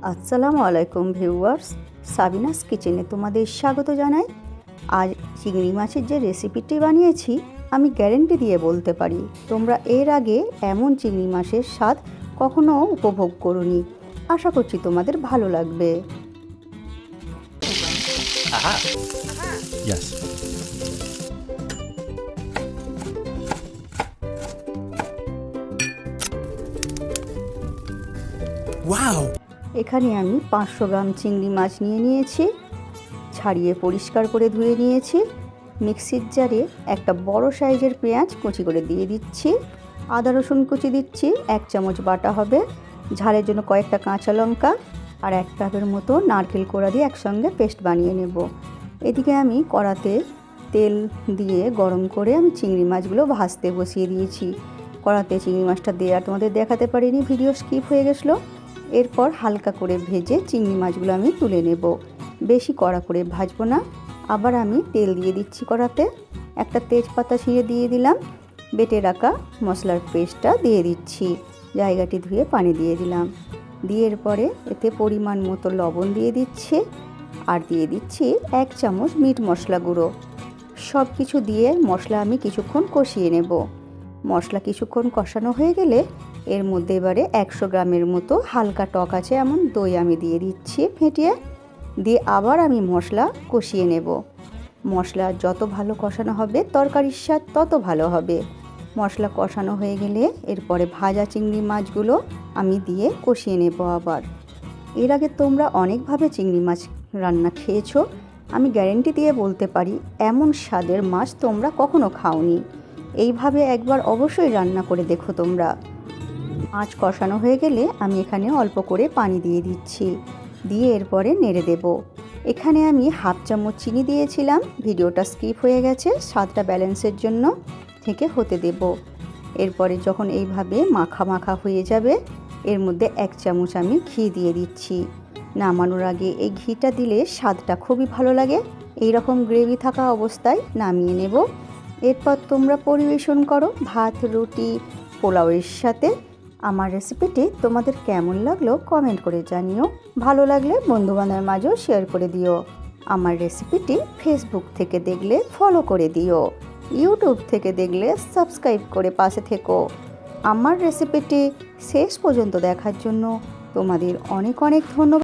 আসসালামু আলাইকুম viewers, Sabinus কিচেনে তোমাদের স্বাগত জানাই। আজ চিংড়ি মাছের যে রেসিপিটি বানিয়েছি আমি গ্যারেন্টি দিয়ে বলতে পারি তোমরা এর আগে এমন চিংড়ি মাছের স্বাদ কখনো উপভোগ করোনি। আশা করছি তোমাদের ভালো লাগবে। Yes. Wow! এখানে আমি 500 গ্রাম চিংড়ি মাছ নিয়েছি, ছাড়িয়ে পরিষ্কার করে ধুয়ে নিয়েছি। মিক্সির জারে একটা বড় সাইজের পেঁয়াজ কুচি করে দিয়ে দিচ্ছি, আদা রসুন কুচি দিচ্ছি, 1 চামচ বাটা হবে, ঝালের জন্য কয়েকটা কাঁচা লঙ্কা আর 1 কাপের মতো নারকেল কোড়া দিয়ে একসঙ্গে পেস্ট বানিয়ে নেব। এদিকে আমি কড়াতে তেল দিয়ে গরম করে আমি চিংড়ি মাছগুলো ভাজতে বসিয়ে দিয়েছি। কড়াতে চিংড়ি মাছটা দেওয়ার তোমাদের দেখাতে পারিনি, ভিডিও স্কিপ হয়ে গেছিলো। এরপর হালকা করে ভেজে চিংড়ি মাছগুলো আমি তুলে নেব, বেশি কড়া করে ভাজবো না। আবার আমি তেল দিয়ে দিচ্ছি কড়াতে, একটা তেজপাতা ছিঁড়ে দিয়ে দিলাম, বেটে রাখা মশলার পেস্টটা দিয়ে দিচ্ছি, জায়গাটি ধুয়ে পানি দিয়ে দিলাম। দিয়ে এরপরে এতে পরিমাণ মতো লবণ দিয়ে দিচ্ছি আর দিয়ে দিচ্ছি 1 চামচ মিট মশলা গুঁড়ো। সব কিছু দিয়ে মশলা আমি কিছুক্ষণ কষিয়ে নেব। মশলা কিছুক্ষণ কষানো হয়ে গেলে এর মধ্যে এবারে 100 গ্রামের মতো হালকা টক আছে এমন দই আমি দিয়ে দিচ্ছি ফেটিয়ে, দিয়ে আবার আমি মশলা কষিয়ে নেব। মশলা যত ভালো কষানো হবে তরকারির স্বাদ তত ভালো হবে। মশলা কষানো হয়ে গেলে এরপরে ভাজা চিংড়ি মাছগুলো আমি দিয়ে কষিয়ে নেব আবার। এর আগে তোমরা অনেকভাবে চিংড়ি মাছ রান্না খেয়েছো, আমি গ্যারেন্টি দিয়ে বলতে পারি এমন স্বাদের মাছ তোমরা কখনো খাওনি। এইভাবে একবার অবশ্যই রান্না করে দেখো তোমরা। মাছ কষানো হয়ে গেলে আমি এখানে অল্প করে পানি দিয়ে দিচ্ছি, দিয়ে এরপরে নেড়ে দেব। এখানে আমি 1/2 চামচ চিনি দিয়েছিলাম, ভিডিওটা স্কিপ হয়ে গেছে, স্বাদটা ব্যালেন্সের জন্য থেকে হতে দেব। এরপরে যখন এইভাবে মাখা মাখা হয়ে যাবে এর মধ্যে 1 চামচ আমি ঘি দিয়ে দিচ্ছি। নামানোর আগে এই ঘিটা দিলে স্বাদটা খুবই ভালো লাগে। এই রকম গ্রেভি থাকা অবস্থায় নামিয়ে নেব। এরপর তোমরা পরিবেশন করো ভাত, রুটি, পোলাওয়ের সাথে। আমার রেসিপিটি তোমাদের কেমন লাগলো কমেন্ট করে জানিও, ভালো লাগলে বন্ধুবান্ধবের মাঝেও শেয়ার করে দিও। আমার রেসিপিটি ফেসবুক থেকে দেখলে ফলো করে দিও, ইউটিউব থেকে দেখলে সাবস্ক্রাইব করে পাশে থেকো। আমার রেসিপিটি শেষ পর্যন্ত দেখার জন্য তোমাদের অনেক অনেক ধন্যবাদ।